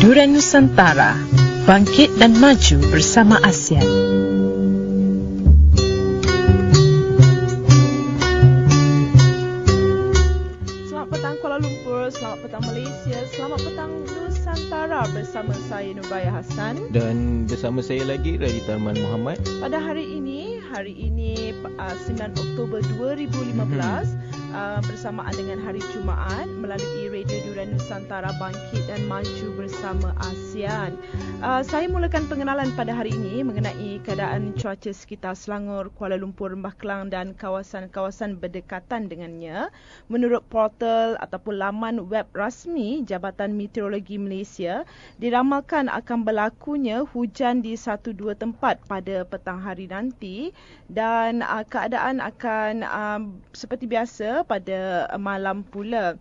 Durian Nusantara, bangkit dan maju bersama ASEAN. Selamat petang Kuala Lumpur, selamat petang Malaysia, selamat petang Nusantara bersama saya Nurbaya Hassan. Dan bersama saya lagi Radita Arman Muhammad. Pada hari ini 9 Oktober 2015, bersamaan dengan hari Jumaat, melalui Radio Durian Nusantara bangkit dan maju bersama ASEAN. Saya mulakan pengenalan pada hari ini mengenai keadaan cuaca sekitar Selangor, Kuala Lumpur, Lembah Kelang dan kawasan-kawasan berdekatan dengannya. Menurut portal ataupun laman web rasmi Jabatan Meteorologi Malaysia, diramalkan akan berlakunya hujan di 1-2 tempat pada petang hari nanti, dan keadaan akan seperti biasa pada malam pula.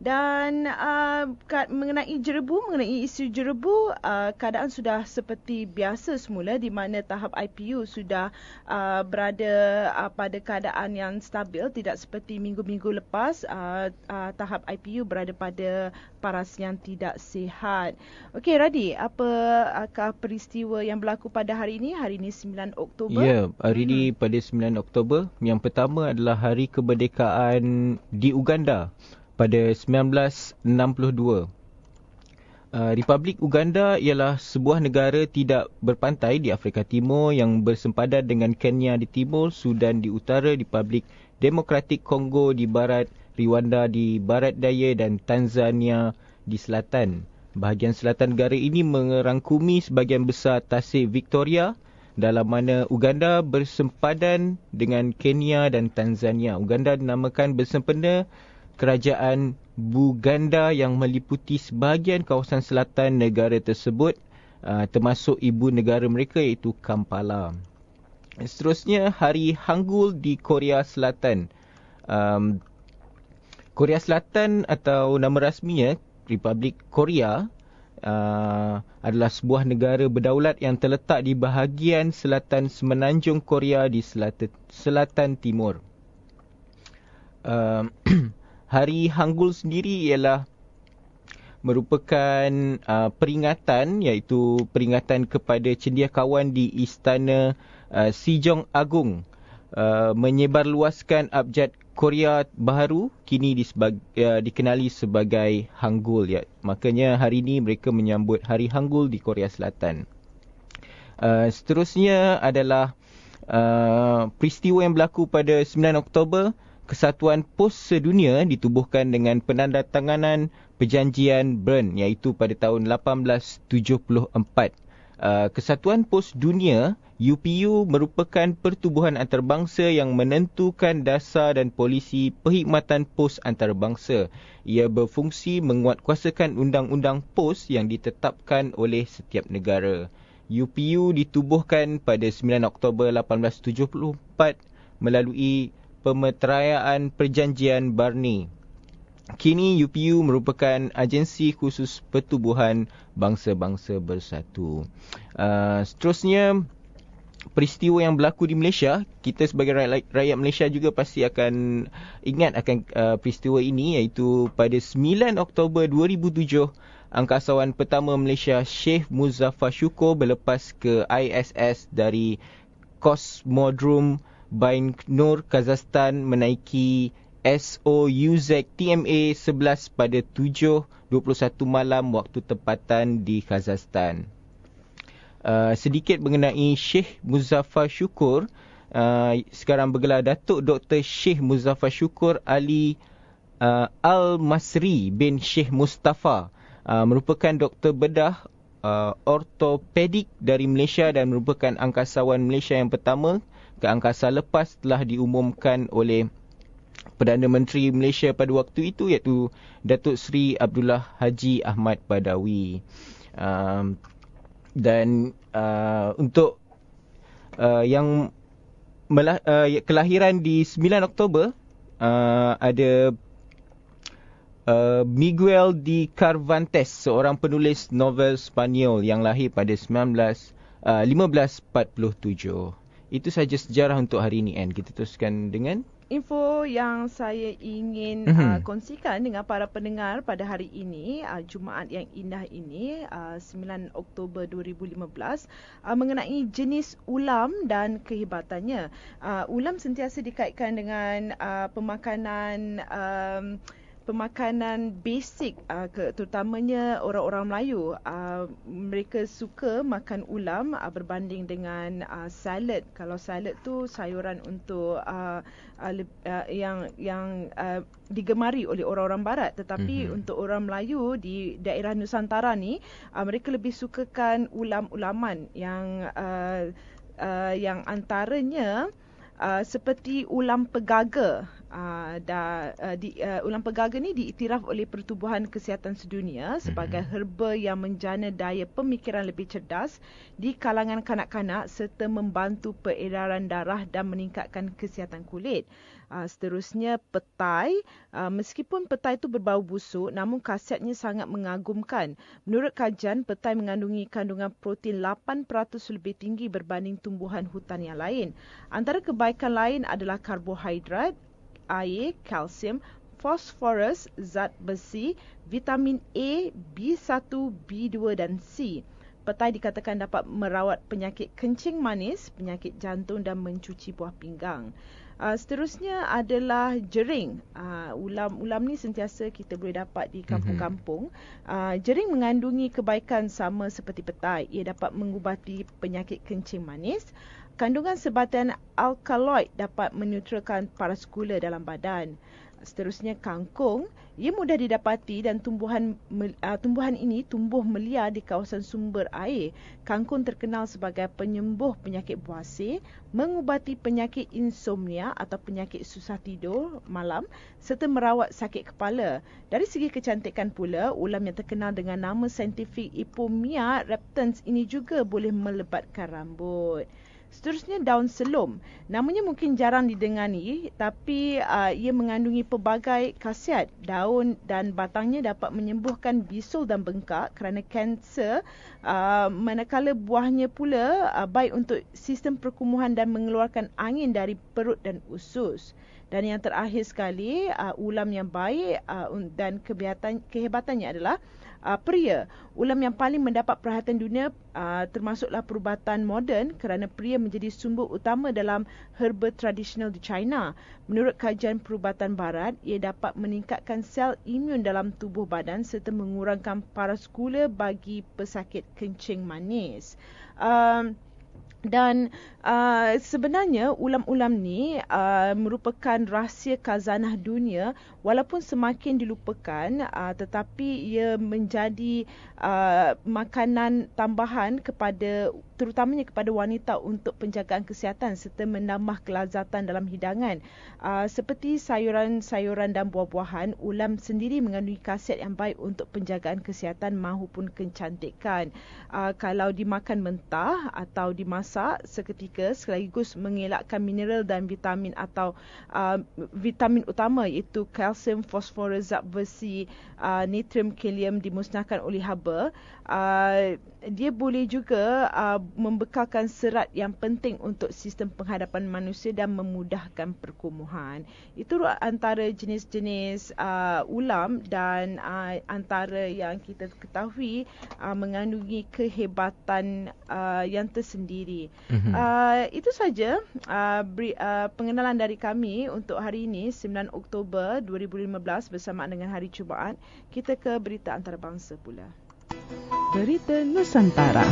Dan mengenai isu jerebu, keadaan sudah seperti biasa semula, di mana tahap IPU sudah berada pada keadaan yang stabil, tidak seperti minggu-minggu lepas tahap IPU berada pada paras yang tidak sihat. Okey Radi, apakah peristiwa yang berlaku pada hari ini 9 Oktober? Ya, hari ini pada 9 Oktober, yang pertama adalah Hari Kemerdekaan di Uganda pada 1962. Republik Uganda ialah sebuah negara tidak berpantai di Afrika Timur yang bersempadan dengan Kenya di timur, Sudan di utara, Republik Demokratik Kongo di barat, Rwanda di barat daya dan Tanzania di selatan. Bahagian selatan negara ini merangkumi sebahagian besar Tasik Victoria, dalam mana Uganda bersempadan dengan Kenya dan Tanzania. Uganda dinamakan bersempena Kerajaan Buganda yang meliputi sebahagian kawasan selatan negara tersebut, termasuk ibu negara mereka iaitu Kampala. Seterusnya, Hari Hangul di Korea Selatan. Korea Selatan atau nama rasminya Republik Korea adalah sebuah negara berdaulat yang terletak di bahagian selatan semenanjung Korea di selatan timur. Hari Hangul sendiri ialah merupakan peringatan, iaitu peringatan kepada cendekiawan di Istana Sejong Agung menyebarluaskan abjad Korea Baharu, kini dikenali sebagai Hangul. Makanya hari ini mereka menyambut Hari Hangul di Korea Selatan. Seterusnya adalah peristiwa yang berlaku pada 9 Oktober. Kesatuan Pos Sedunia ditubuhkan dengan penandatanganan Perjanjian Bern, iaitu pada tahun 1874. Kesatuan Pos Dunia UPU merupakan pertubuhan antarabangsa yang menentukan dasar dan polisi perkhidmatan pos antarabangsa. Ia berfungsi menguatkuasakan undang-undang pos yang ditetapkan oleh setiap negara. UPU ditubuhkan pada 9 Oktober 1874 melalui pemeteraian Perjanjian Barni. Kini UPU merupakan agensi khusus pertubuhan bangsa-bangsa bersatu. Seterusnya, peristiwa yang berlaku di Malaysia, kita sebagai rakyat Malaysia juga pasti akan ingat akan peristiwa ini, iaitu pada 9 Oktober 2007, angkasawan pertama Malaysia Sheikh Muzaffar Shukor berlepas ke ISS dari Cosmodrome Baikonur, Kazakhstan, menaiki Soyuz TMA 11 pada 7.21 malam waktu tempatan di Kazakhstan. Sedikit mengenai Sheikh Muzaffar Shukor, sekarang bergelar Datuk Dr. Sheikh Muzaffar Shukor Ali Al-Masri bin Sheikh Mustafa, merupakan doktor bedah ortopedik dari Malaysia dan merupakan angkasawan Malaysia yang pertama ke angkasa lepas telah diumumkan oleh Perdana Menteri Malaysia pada waktu itu, iaitu Datuk Seri Abdullah Haji Ahmad Badawi. Untuk yang kelahiran di 9 Oktober, ada Miguel de Cervantes, seorang penulis novel Spanyol yang lahir pada 1547. Itu saja sejarah untuk hari ini, Anne. Kita teruskan dengan info yang saya ingin kongsikan dengan para pendengar pada hari ini, Jumaat yang indah ini, 9 Oktober 2015, mengenai jenis ulam dan kehebatannya. Ulam sentiasa dikaitkan dengan pemakanan basic, terutamanya orang-orang Melayu. Mereka suka makan ulam berbanding dengan salad. Kalau salad tu sayuran untuk yang digemari oleh orang-orang barat, tetapi untuk orang Melayu di daerah Nusantara ni, mereka lebih sukakan ulam-ulaman yang antaranya seperti ulam pegaga. Ulam pegaga ni diiktiraf oleh Pertubuhan Kesihatan Sedunia sebagai herba yang menjana daya pemikiran lebih cerdas di kalangan kanak-kanak serta membantu peredaran darah dan meningkatkan kesihatan kulit. Seterusnya petai. Meskipun petai itu berbau busuk, namun khasiatnya sangat mengagumkan. Menurut kajian, petai mengandungi kandungan protein 8% lebih tinggi berbanding tumbuhan hutan yang lain. Antara kebaikan lain adalah karbohidrat, air, kalsium, fosforus, zat besi, vitamin A, B1, B2 dan C. Petai dikatakan dapat merawat penyakit kencing manis, penyakit jantung dan mencuci buah pinggang. Seterusnya adalah jering. Ulam ni sentiasa kita boleh dapat di kampung-kampung. Jering mengandungi kebaikan sama seperti petai. Ia dapat mengubati penyakit kencing manis. Kandungan sebatan alkaloid dapat menetralkan paras gula dalam badan. Seterusnya kangkung. Ia mudah didapati dan tumbuhan ini tumbuh meliar di kawasan sumber air. Kangkung terkenal sebagai penyembuh penyakit buasir, mengubati penyakit insomnia atau penyakit susah tidur malam serta merawat sakit kepala. Dari segi kecantikan pula, ulam yang terkenal dengan nama saintifik Ipomea reptans ini juga boleh melebatkan rambut. Seterusnya daun selum. Namanya mungkin jarang didengari, tapi ia mengandungi pelbagai khasiat. Daun dan batangnya dapat menyembuhkan bisul dan bengkak kerana kanser, manakala buahnya pula baik untuk sistem perkumuhan dan mengeluarkan angin dari perut dan usus. Dan yang terakhir sekali, ulam yang baik dan kehebatannya adalah pria. Ulam yang paling mendapat perhatian dunia termasuklah perubatan moden kerana pria menjadi sumber utama dalam herba tradisional di China. Menurut kajian perubatan barat, ia dapat meningkatkan sel imun dalam tubuh badan serta mengurangkan paras gula bagi pesakit kencing manis. Dan sebenarnya ulam-ulam ni merupakan rahsia khazanah dunia, walaupun semakin dilupakan, tetapi ia menjadi makanan tambahan terutamanya kepada wanita untuk penjagaan kesihatan serta menambah kelazatan dalam hidangan. Seperti sayuran-sayuran dan buah-buahan, ulam sendiri mengandungi khasiat yang baik untuk penjagaan kesihatan maupun kecantikan. Kalau dimakan mentah atau dimasak seketika, sekaligus mengelakkan mineral dan vitamin atau vitamin utama iaitu kalsium, fosforus, zat besi, natrium, kalium dimusnahkan oleh haba. Dia boleh juga membekalkan serat yang penting untuk sistem penghadapan manusia dan memudahkan perkumuhan. Itu antara jenis-jenis ulam dan antara yang kita ketahui mengandungi kehebatan yang tersendiri. Itu saja pengenalan dari kami untuk hari ini, 9 Oktober 2015 bersamaan dengan Hari Jumaat. Kita ke berita antarabangsa pula. Berita Nusantara.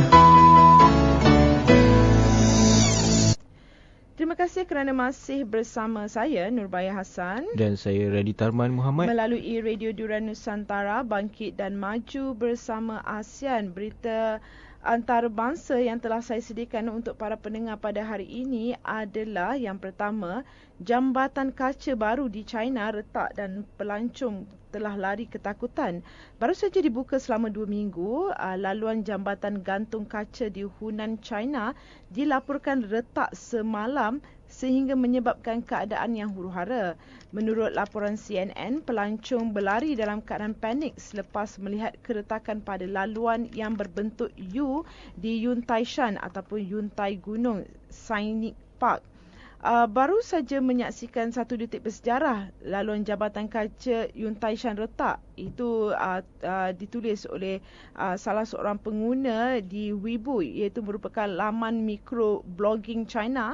Terima kasih kerana masih bersama saya, Nurbaya Hassan. Dan saya Radhi Tarman Muhammad. Melalui Radio Duran Nusantara, bangkit dan maju bersama ASEAN. Berita antarabangsa yang telah saya sediakan untuk para pendengar pada hari ini adalah yang pertama, jambatan kaca baru di China retak dan pelancong telah lari ketakutan. Baru saja dibuka selama 2 minggu, laluan jambatan gantung kaca di Hunan, China dilaporkan retak semalam sehingga menyebabkan keadaan yang huru-hara. Menurut laporan CNN, pelancong berlari dalam keadaan panik selepas melihat keretakan pada laluan yang berbentuk U di Yuntai Shan ataupun Yuntai Gunung Park. Baru saja menyaksikan satu detik bersejarah laluan jambatan kaca Yun Taishan retak. Itu ditulis oleh salah seorang pengguna di Weibo, iaitu merupakan laman microblogging China.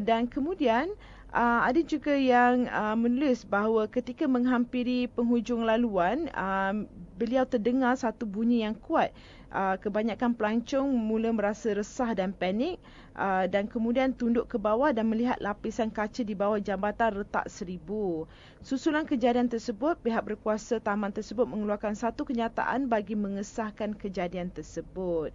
Dan kemudian ada juga yang menulis bahawa ketika menghampiri penghujung laluan, beliau terdengar satu bunyi yang kuat. Kebanyakan pelancong mula merasa resah dan panik, dan kemudian tunduk ke bawah dan melihat lapisan kaca di bawah jambatan retak 1000. Susulan kejadian tersebut, pihak berkuasa taman tersebut mengeluarkan satu kenyataan bagi mengesahkan kejadian tersebut.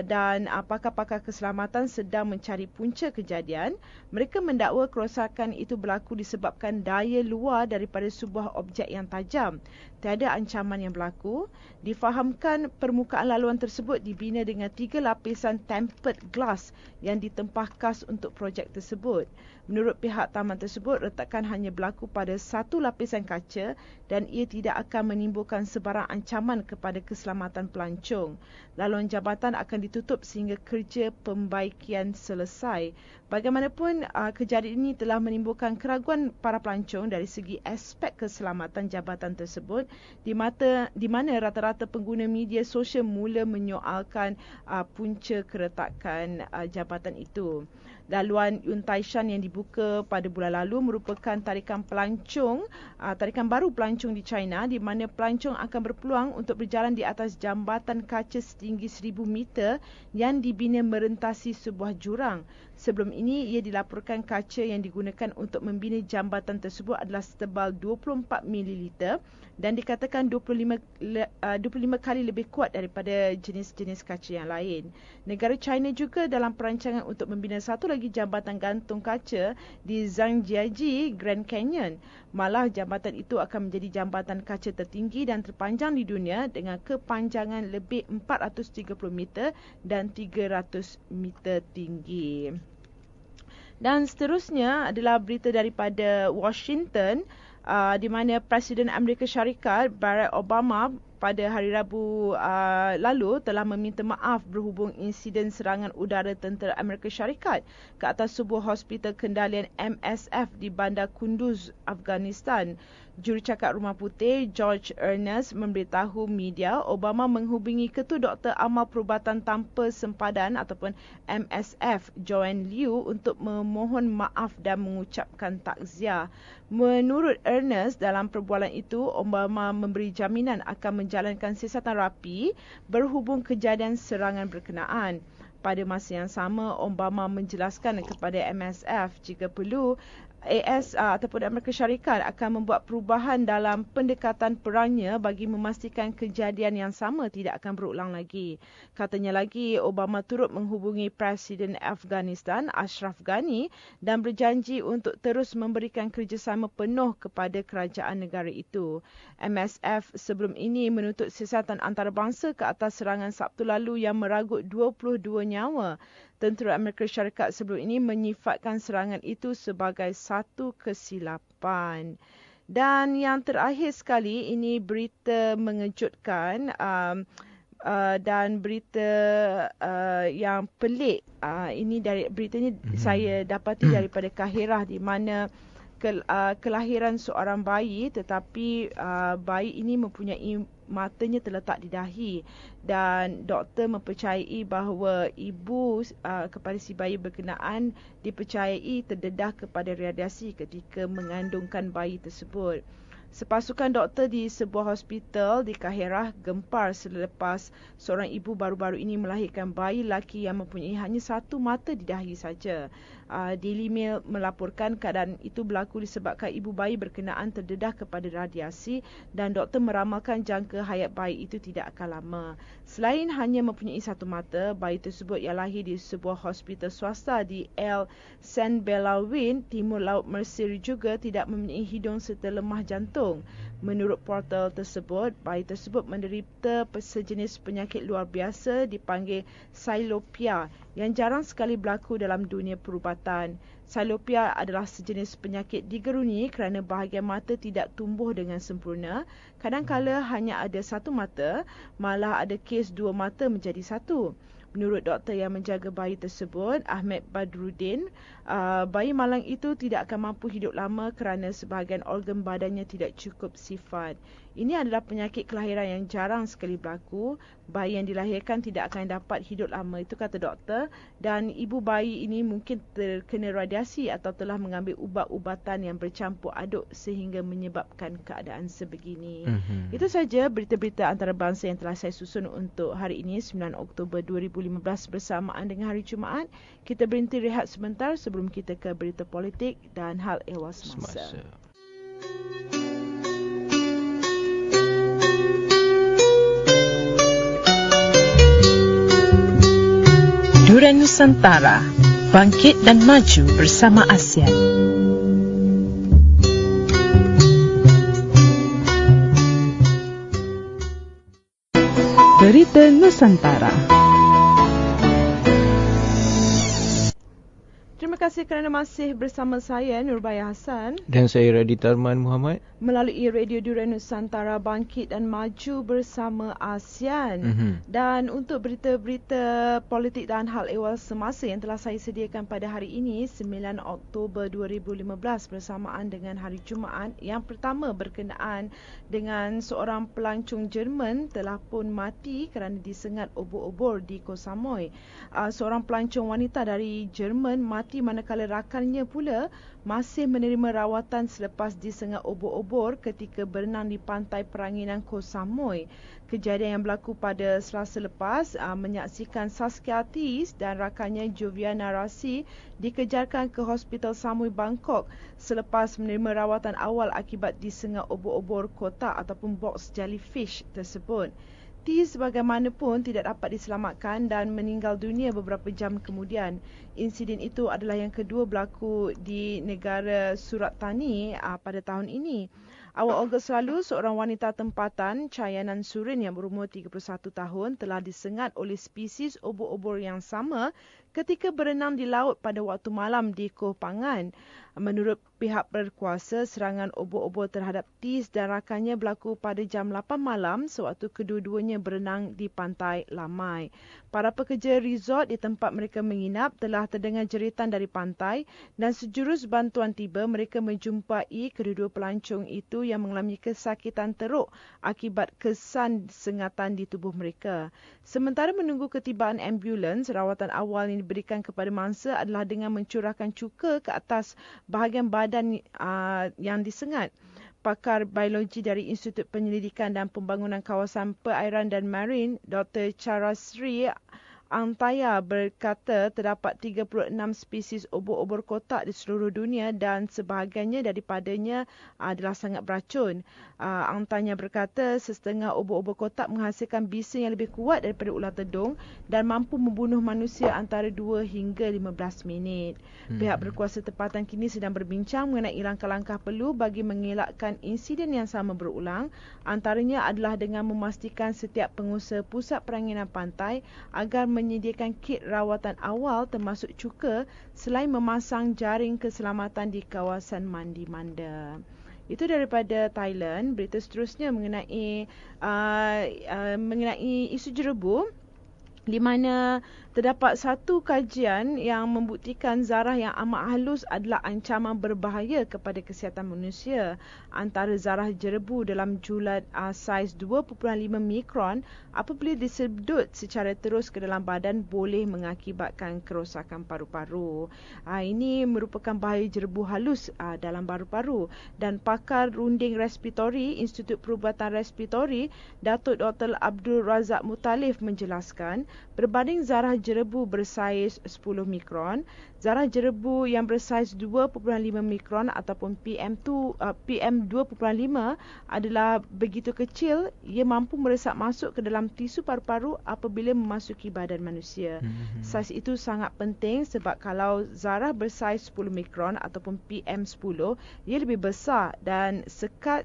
Dan pakar-pakar keselamatan sedang mencari punca kejadian. Mereka mendakwa kerosakan itu berlaku disebabkan daya luar daripada sebuah objek yang tajam. Tiada ancaman yang berlaku. Difahamkan permukaan laluan tersebut dibina dengan 3 lapisan tempered glass yang ditempah khas untuk projek tersebut. Menurut pihak taman tersebut, retakan hanya berlaku pada satu lapisan kaca dan ia tidak akan menimbulkan sebarang ancaman kepada keselamatan pelancong. Laluan jambatan akan ditutup sehingga kerja pembaikian selesai. Bagaimanapun, kejadian ini telah menimbulkan keraguan para pelancong dari segi aspek keselamatan jambatan tersebut, di mana rata-rata pengguna media sosial mula menyoalkan punca keretakan jambatan itu. Laluan Yun Taishan yang dibuka pada bulan lalu merupakan tarikan baru pelancong di China, di mana pelancong akan berpeluang untuk berjalan di atas jambatan kaca setinggi 1000 meter yang dibina merentasi sebuah jurang. Sebelum ini, ia dilaporkan kaca yang digunakan untuk membina jambatan tersebut adalah setebal 24 ml dan dikatakan 25 kali lebih kuat daripada jenis-jenis kaca yang lain. Negara China juga dalam perancangan untuk membina satu lagi jambatan gantung kaca di Zhangjiajie Grand Canyon. Malah jambatan itu akan menjadi jambatan kaca tertinggi dan terpanjang di dunia dengan kepanjangan lebih 430 meter dan 300 meter tinggi. Dan seterusnya adalah berita daripada Washington, di mana Presiden Amerika Syarikat Barack Obama pada hari Rabu lalu telah meminta maaf berhubung insiden serangan udara tentera Amerika Syarikat ke atas sebuah hospital kendalian MSF di bandar Kunduz, Afghanistan. Jurucakap Rumah Putih George Ernest memberitahu media Obama menghubungi Ketua Doktor Amal Perubatan Tanpa Sempadan ataupun MSF Joanne Liu untuk memohon maaf dan mengucapkan takziah. Menurut Ernest, dalam perbualan itu Obama memberi jaminan akan menjalankan siasatan rapi berhubung kejadian serangan berkenaan. Pada masa yang sama, Obama menjelaskan kepada MSF jika perlu AS ataupun Amerika Syarikat akan membuat perubahan dalam pendekatan perangnya bagi memastikan kejadian yang sama tidak akan berulang lagi. Katanya lagi, Obama turut menghubungi Presiden Afghanistan Ashraf Ghani dan berjanji untuk terus memberikan kerjasama penuh kepada kerajaan negara itu. MSF sebelum ini menuntut siasatan antarabangsa ke atas serangan Sabtu lalu yang meragut 22 nyawa. Tentera Amerika Syarikat sebelum ini menyifatkan serangan itu sebagai satu kesilapan. Dan yang terakhir sekali, ini berita mengejutkan dan berita yang pelik. Ini beritanya saya dapati daripada Kahirah, di mana kelahiran seorang bayi, tetapi bayi ini mempunyai matanya terletak di dahi dan doktor mempercayai bahawa ibu kepada si bayi berkenaan dipercayai terdedah kepada radiasi ketika mengandungkan bayi tersebut. Sepasukan doktor di sebuah hospital di Kahirah gempar selepas seorang ibu baru-baru ini melahirkan bayi lelaki yang mempunyai hanya satu mata di dahi saja. Daily Mail melaporkan keadaan itu berlaku disebabkan ibu bayi berkenaan terdedah kepada radiasi dan doktor meramalkan jangka hayat bayi itu tidak akan lama. Selain hanya mempunyai satu mata, bayi tersebut yang lahir di sebuah hospital swasta di El San Belawin, Timur Laut Mesir juga tidak mempunyai hidung serta lemah jantung. Menurut portal tersebut, bayi tersebut menderita sejenis penyakit luar biasa dipanggil Psilopia yang jarang sekali berlaku dalam dunia perubatan. Psilopia adalah sejenis penyakit digeruni kerana bahagian mata tidak tumbuh dengan sempurna. Kadang-kala hanya ada satu mata, malah ada kes dua mata menjadi satu. Menurut doktor yang menjaga bayi tersebut, Ahmed Badruddin, bayi malang itu tidak akan mampu hidup lama kerana sebahagian organ badannya tidak cukup sifat. Ini adalah penyakit kelahiran yang jarang sekali berlaku. Bayi yang dilahirkan tidak akan dapat hidup lama, itu kata doktor. Dan ibu bayi ini mungkin terkena radiasi atau telah mengambil ubat-ubatan yang bercampur aduk sehingga menyebabkan keadaan sebegini. Itu saja berita-berita antarabangsa yang telah saya susun untuk hari ini, 9 Oktober 2015 bersamaan dengan hari Jumaat. Kita berhenti rehat sebentar sebelum kita ke berita politik dan hal ehwal semasa. Durian Nusantara, bangkit dan maju bersama ASEAN. Berita Nusantara. Terima kasih kerana masih bersama saya, Nurbaya Hassan. Dan saya Radita Arman Muhammad. Melalui Radio Durian Nusantara, bangkit dan maju bersama ASEAN. Dan untuk berita-berita politik dan hal ehwal semasa yang telah saya sediakan pada hari ini, 9 Oktober 2015 bersamaan dengan hari Jumaat. Yang pertama berkenaan dengan seorang pelancong Jerman telah pun mati kerana disengat obor-obor di Koh Samui. Seorang pelancong wanita dari Jerman mati manakala rakannya pula masih menerima rawatan selepas disengat obor-obor ketika berenang di pantai Peranginan Koh Samui. Kejadian yang berlaku pada Selasa lepas menyaksikan Saskia Tis dan rakannya Joviana Rasi dikejarkan ke Hospital Samui Bangkok selepas menerima rawatan awal akibat disengat obor-obor kotak ataupun box jellyfish tersebut. Tis bagaimanapun tidak dapat diselamatkan dan meninggal dunia beberapa jam kemudian. Insiden itu adalah yang kedua berlaku di negara Surat Thani pada tahun ini. Awal Ogos lalu, seorang wanita tempatan, Chayanan Surin yang berumur 31 tahun telah disengat oleh spesies obor-obor yang sama ketika berenang di laut pada waktu malam di Koh Phangan. Menurut pihak berkuasa, serangan obor-obor terhadap Tis dan rakannya berlaku pada jam 8 malam sewaktu kedua-duanya berenang di pantai Lamai. Para pekerja resort di tempat mereka menginap telah terdengar jeritan dari pantai dan sejurus bantuan tiba, mereka menjumpai kedua-dua pelancong itu yang mengalami kesakitan teruk akibat kesan sengatan di tubuh mereka. Sementara menunggu ketibaan ambulans, rawatan awal yang diberikan kepada mangsa adalah dengan mencurahkan cuka ke atas bahagian badan yang disengat. Pakar biologi dari Institut Penyelidikan dan Pembangunan Kawasan Perairan dan Marin, Dr. Charasri Antaya berkata terdapat 36 spesies obor-obor kotak di seluruh dunia dan sebahagiannya daripadanya adalah sangat beracun. Antaya berkata setengah obor-obor kotak menghasilkan bisa yang lebih kuat daripada ular tedung dan mampu membunuh manusia antara 2 hingga 15 minit. Pihak berkuasa tempatan kini sedang berbincang mengenai langkah-langkah perlu bagi mengelakkan insiden yang sama berulang. Antaranya adalah dengan memastikan setiap pengusaha pusat peranginan pantai agar menyediakan kit rawatan awal termasuk cuka selain memasang jaring keselamatan di kawasan mandi manda. Itu daripada Thailand. Berita seterusnya mengenai isu jerebu, di mana terdapat satu kajian yang membuktikan zarah yang amat halus adalah ancaman berbahaya kepada kesihatan manusia. Antara zarah jerebu dalam julat saiz 2.5 mikron apabila disedut secara terus ke dalam badan boleh mengakibatkan kerosakan paru-paru. Ini merupakan bahaya jerebu halus dalam paru-paru, dan pakar runding respiratori Institut Perubatan Respiratori Datuk Dr. Abdul Razak Mutalif menjelaskan, berbanding zarah jerebu bersaiz 10 mikron, zarah jerebu yang bersaiz 2.5 mikron ataupun PM2.5 adalah begitu kecil, ia mampu meresap masuk ke dalam tisu paru-paru apabila memasuki badan manusia. Saiz itu sangat penting sebab kalau zarah bersaiz 10 mikron ataupun PM10, ia lebih besar dan sekat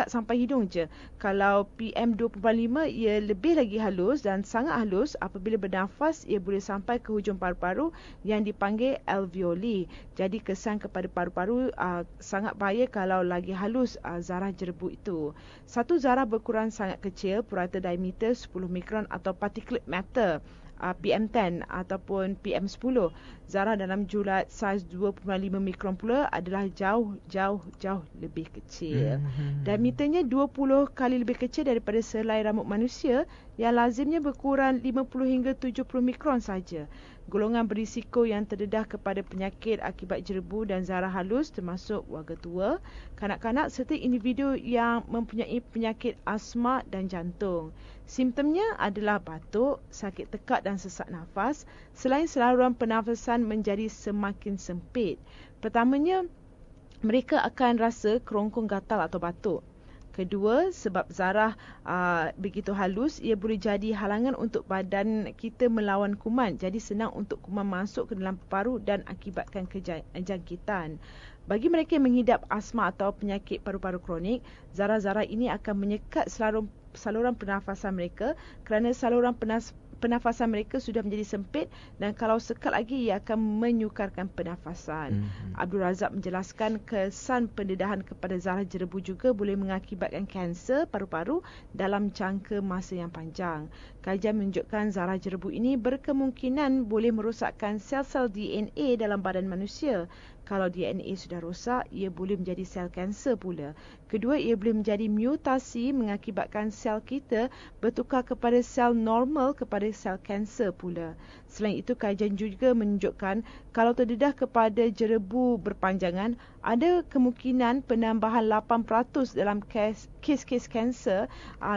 sampai hidung je. Kalau PM2.5 ia lebih lagi halus dan sangat halus. Apabila bernafas, ia boleh sampai ke hujung paru-paru yang dipanggil alveoli. Jadi kesan kepada paru-paru sangat bahaya kalau lagi halus zarah jerebu itu. Satu zarah berukuran sangat kecil, purata diameter 10 mikron atau particulate matter PM10 ataupun PM10. Zarah dalam julat saiz 2.5 mikron pula adalah jauh lebih kecil. Diameternya 20 kali lebih kecil daripada selai rambut manusia yang lazimnya berkurang 50 hingga 70 mikron saja. Golongan berisiko yang terdedah kepada penyakit akibat jerebu dan zarah halus termasuk warga tua, kanak-kanak serta individu yang mempunyai penyakit asma dan jantung. Simptomnya adalah batuk, sakit tekak dan sesak nafas, selain saluran pernafasan menjadi semakin sempit. Pertamanya, mereka akan rasa kerongkong gatal atau batuk. Kedua, sebab zarah begitu halus, ia boleh jadi halangan untuk badan kita melawan kuman. Jadi senang untuk kuman masuk ke dalam paru dan akibatkan kejangkitan. Bagi mereka yang mengidap asma atau penyakit paru-paru kronik, zarah-zarah ini akan menyekat saluran pernafasan mereka kerana saluran pernafasan mereka sudah menjadi sempit dan kalau sekat lagi ia akan menyukarkan pernafasan. Abdul Razak menjelaskan kesan pendedahan kepada zarah jerebu juga boleh mengakibatkan kanser paru-paru dalam jangka masa yang panjang. Kajian menunjukkan zarah jerebu ini berkemungkinan boleh merosakkan sel-sel DNA dalam badan manusia. Kalau DNA sudah rosak, ia boleh menjadi sel kanser pula. Kedua, ia boleh menjadi mutasi mengakibatkan sel kita bertukar kepada sel normal kepada sel kanser pula. Selain itu, kajian juga menunjukkan kalau terdedah kepada jerebu berpanjangan, ada kemungkinan penambahan 8% dalam kes-kes kanser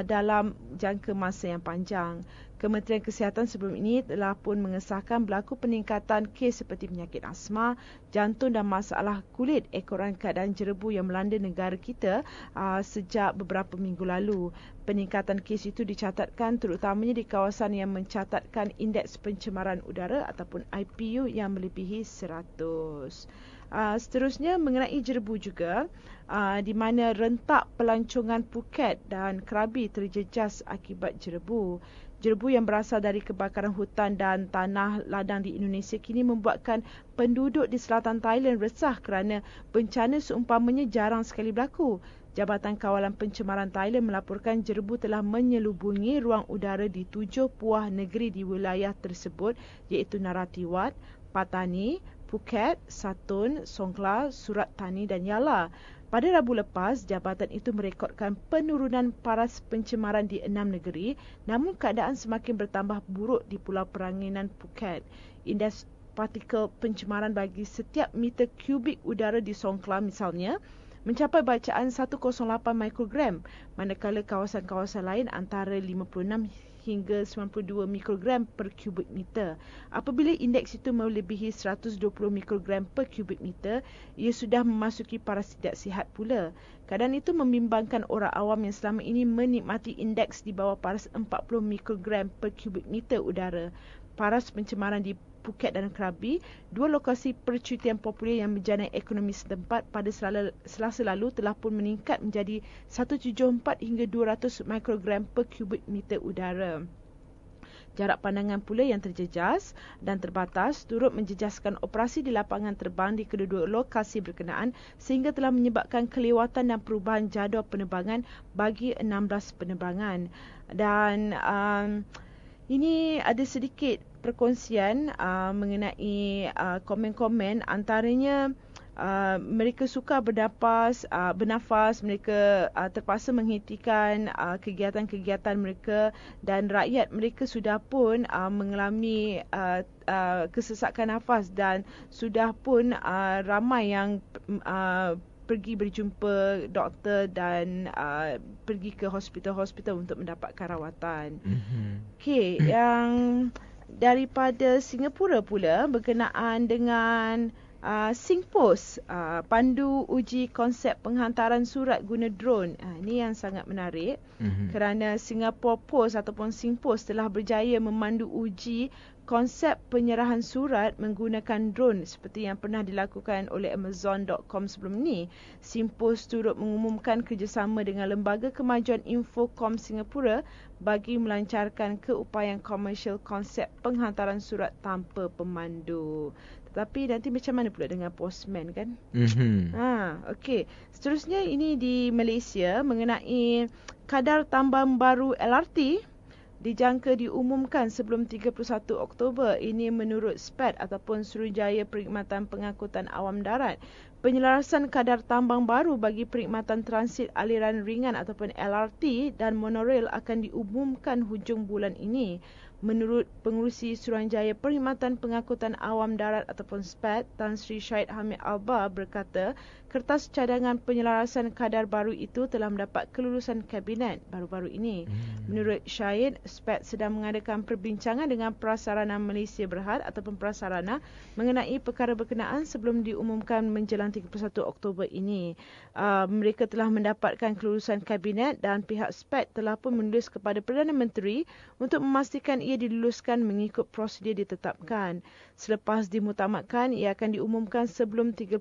dalam jangka masa yang panjang. Kementerian Kesihatan sebelum ini telah pun mengesahkan berlaku peningkatan kes seperti penyakit asma, jantung dan masalah kulit ekoran keadaan jerebu yang melanda negara kita sejak beberapa minggu lalu. Peningkatan kes itu dicatatkan terutamanya di kawasan yang mencatatkan indeks pencemaran udara ataupun IPU yang melebihi 100. Seterusnya mengenai jerebu juga, di mana rentak pelancongan Phuket dan Krabi terjejas akibat jerebu. Jerebu yang berasal dari kebakaran hutan dan tanah ladang di Indonesia kini membuatkan penduduk di selatan Thailand resah kerana bencana seumpamanya jarang sekali berlaku. Jabatan Kawalan Pencemaran Thailand melaporkan jerebu telah menyelubungi ruang udara di 7 buah negeri di wilayah tersebut iaitu Narathiwat, Pattani, Phuket, Satun, Songkhla, Surat Thani dan Yala. Pada Rabu lepas, jabatan itu merekodkan penurunan paras pencemaran di 6 negeri, namun keadaan semakin bertambah buruk di Pulau Peranginan Phuket. Indeks partikel pencemaran bagi setiap meter kubik udara di Songkhla misalnya mencapai bacaan 108 mikrogram, manakala kawasan-kawasan lain antara 56 hingga 92 mikrogram per kubik meter. Apabila indeks itu melebihi 120 mikrogram per kubik meter, ia sudah memasuki paras tidak sihat pula. Keadaan itu membimbangkan orang awam yang selama ini menikmati indeks di bawah paras 40 mikrogram per kubik meter udara. Paras pencemaran di Phuket dan Krabi, dua lokasi percutian popular yang menjana ekonomi setempat pada Selasa lalu telah pun meningkat menjadi 174 hingga 200 mikrogram per kubik meter udara. Jarak pandangan pula yang terjejas dan terbatas turut menjejaskan operasi di lapangan terbang di kedua-dua lokasi berkenaan sehingga telah menyebabkan kelewatan dan perubahan jadual penerbangan bagi 16 penerbangan. Dan ini ada sedikit perkongsian mengenai komen-komen, antaranya mereka sukar bernafas, mereka terpaksa menghentikan kegiatan-kegiatan mereka dan rakyat mereka sudah pun mengalami kesesakan nafas dan sudah pun ramai yang pergi berjumpa doktor dan pergi ke hospital-hospital untuk mendapatkan rawatan. Okey, yang daripada Singapura pula berkenaan dengan SingPost, pandu uji konsep penghantaran surat guna drone. Ini yang sangat menarik kerana Singapore Post ataupun SingPost telah berjaya memandu uji konsep penyerahan surat menggunakan drone seperti yang pernah dilakukan oleh Amazon.com sebelum ini. Simpos turut mengumumkan kerjasama dengan Lembaga Kemajuan Infokom Singapura bagi melancarkan keupayaan komersial konsep penghantaran surat tanpa pemandu. Tetapi nanti macam mana pula dengan postman kan? Okey. Seterusnya ini di Malaysia mengenai kadar tambang baru LRT dijangka diumumkan sebelum 31 Oktober. Ini menurut SPAD ataupun Suruhanjaya Perkhidmatan Pengangkutan Awam Darat. Penyelarasan kadar tambang baru bagi perkhidmatan transit aliran ringan ataupun LRT dan monorail akan diumumkan hujung bulan ini. Menurut Pengerusi Suruhanjaya Perkhidmatan Pengangkutan Awam Darat ataupun SPAD, Tan Sri Syahid Hamid Alba berkata, kertas cadangan penyelarasan kadar baru itu telah mendapat kelulusan Kabinet baru-baru ini. Menurut Syahid, SPAD sedang mengadakan perbincangan dengan Prasarana Malaysia Berhad ataupun Prasarana mengenai perkara berkenaan sebelum diumumkan menjelang 31 Oktober ini. Mereka telah mendapatkan kelulusan Kabinet dan pihak SPAD telah pun menulis kepada Perdana Menteri untuk memastikan ia diluluskan mengikut prosedur ditetapkan. Selepas dimutamatkan, ia akan diumumkan sebelum 31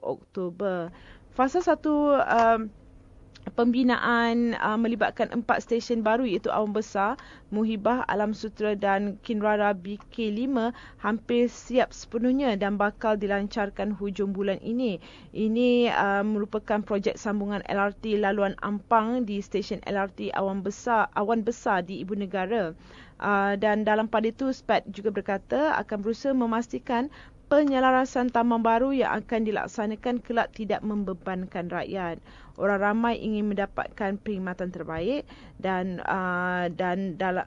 Oktober. Fasa 1 pembinaan melibatkan 4 stesen baru iaitu Awam Besar, Muhibah, Alam Sutera dan Kinrara BK5 hampir siap sepenuhnya dan bakal dilancarkan hujung bulan ini. Ini merupakan projek sambungan LRT laluan Ampang di stesen LRT Awan Besar di Ibu Negara. Dan dalam pada itu, SPAD juga berkata akan berusaha memastikan penyelarasan tambang baru yang akan dilaksanakan kelak tidak membebankan rakyat. Orang ramai ingin mendapatkan perkhidmatan terbaik dan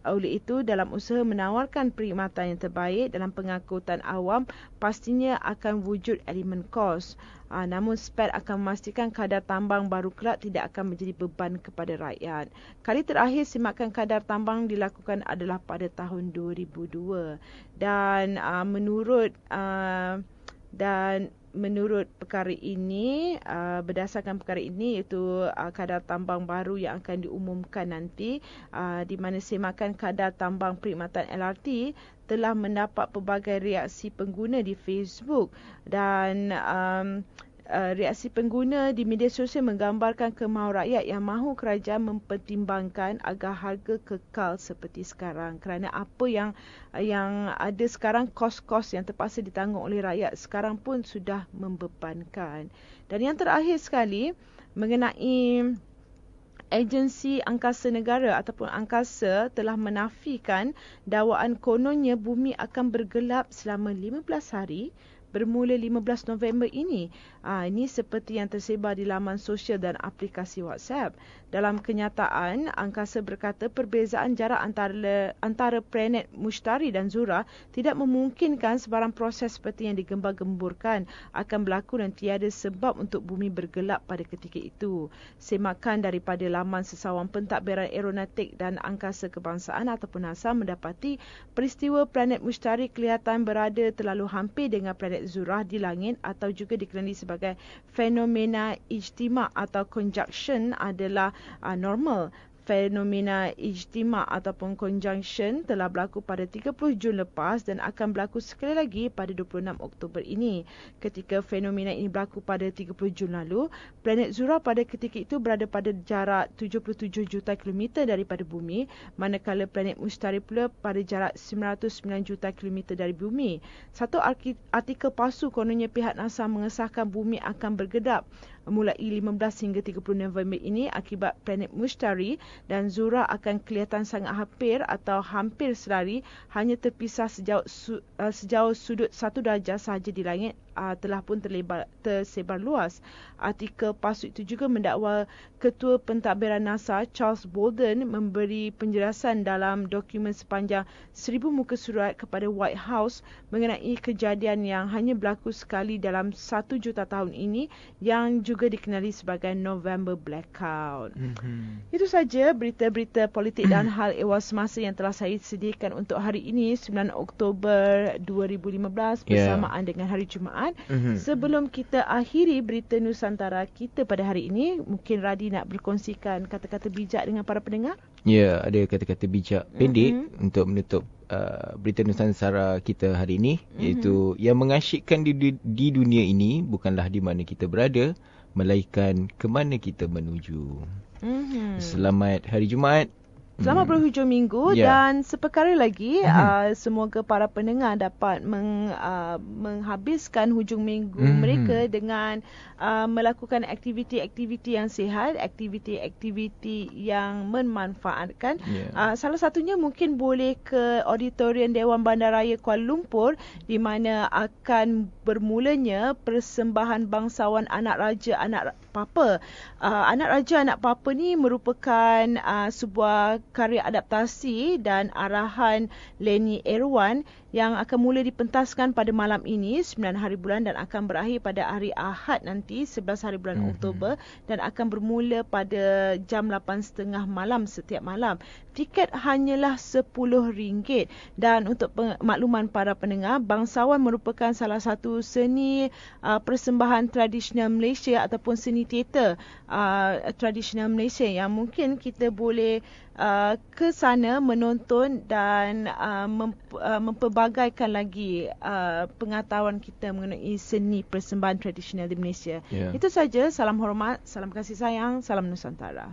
oleh itu dalam usaha menawarkan perkhidmatan yang terbaik dalam pengangkutan awam pastinya akan wujud elemen kos. Namun SPAD akan memastikan kadar tambang baru kelak tidak akan menjadi beban kepada rakyat. Kali terakhir semakan kadar tambang dilakukan adalah pada tahun 2002 dan menurut perkara ini, berdasarkan perkara ini iaitu kadar tambang baru yang akan diumumkan nanti, di mana semakan kadar tambang perkhidmatan LRT telah mendapat pelbagai reaksi pengguna di Facebook dan reaksi pengguna di media sosial menggambarkan kemahuan rakyat yang mahu kerajaan mempertimbangkan agar harga kekal seperti sekarang. Kerana apa yang ada sekarang, kos-kos yang terpaksa ditanggung oleh rakyat sekarang pun sudah membebankan. Dan yang terakhir sekali mengenai Agensi Angkasa Negara ataupun Angkasa telah menafikan dakwaan kononnya bumi akan bergelap selama 15 hari bermula 15 November ini. Ini seperti yang tersebar di laman sosial dan aplikasi WhatsApp. Dalam kenyataan, Angkasa berkata perbezaan jarak antara planet Mushtari dan Zuhrah tidak memungkinkan sebarang proses seperti yang digembar-gemburkan akan berlaku dan tiada sebab untuk bumi bergelap pada ketika itu. Semakan daripada laman Sesawan Pentadbiran Aeronautik dan Angkasa Kebangsaan ataupun NASA mendapati peristiwa planet Mushtari kelihatan berada terlalu hampir dengan planet Zuhrah di langit atau juga dikenali sebagai fenomena ijtima' atau conjunction adalah normal. Fenomena ijtima' ataupun conjunction telah berlaku pada 30 Jun lepas dan akan berlaku sekali lagi pada 26 Oktober ini. Ketika fenomena ini berlaku pada 30 Jun lalu, planet Zuhrah pada ketika itu berada pada jarak 77 juta kilometer daripada bumi, manakala planet Mushtari pula pada jarak 909 juta kilometer dari bumi. Satu artikel palsu kononnya pihak NASA mengesahkan bumi akan bergedap mulai 15 hingga 30 November ini akibat planet Mushtari dan Zuhrah akan kelihatan sangat hampir selari, hanya terpisah sejauh sudut 1 darjah sahaja di langit telah pun tersebar luas. Artikel palsu itu juga mendakwa Ketua Pentadbiran NASA Charles Bolden memberi penjelasan dalam dokumen sepanjang 1000 muka surat kepada White House mengenai kejadian yang hanya berlaku sekali dalam 1 juta tahun ini yang juga dikenali sebagai November Blackout. Itu saja berita-berita politik dan hal ehwal semasa yang telah saya sediakan untuk hari ini 9 Oktober 2015 bersamaan dengan hari Jumaat. Sebelum kita akhiri berita Nusantara kita pada hari ini, mungkin Radi nak berkongsikan kata-kata bijak dengan para pendengar? Ya, ada kata-kata bijak pendek untuk menutup berita Nusantara kita hari ini, iaitu yang mengasyikkan di dunia ini bukanlah di mana kita berada, melainkan ke mana kita menuju. Selamat Hari Jumaat. Selamat berhujung minggu dan seperkara lagi semoga para pendengar dapat menghabiskan hujung minggu mereka dengan melakukan aktiviti-aktiviti yang sihat, aktiviti-aktiviti yang memanfaatkan. Salah satunya mungkin boleh ke Auditorium Dewan Bandaraya Kuala Lumpur di mana akan bermulanya persembahan bangsawan Anak Raja Anak Papa. Anak Raja Anak Papa ni merupakan sebuah karya adaptasi dan arahan Lenny Erwan yang akan mula dipentaskan pada malam ini 9 hari bulan dan akan berakhir pada hari Ahad nanti 11 hari bulan Oktober dan akan bermula pada jam 8.30 malam setiap malam. Tiket hanyalah RM10 dan untuk makluman para pendengar, bangsawan merupakan salah satu seni persembahan tradisional Malaysia ataupun seni teater tradisional Malaysia yang mungkin kita boleh ke sana menonton dan mempelbagaikan lagi pengetahuan kita mengenai seni persembahan tradisional di Malaysia. Itu saja. Salam hormat, salam kasih sayang, salam Nusantara.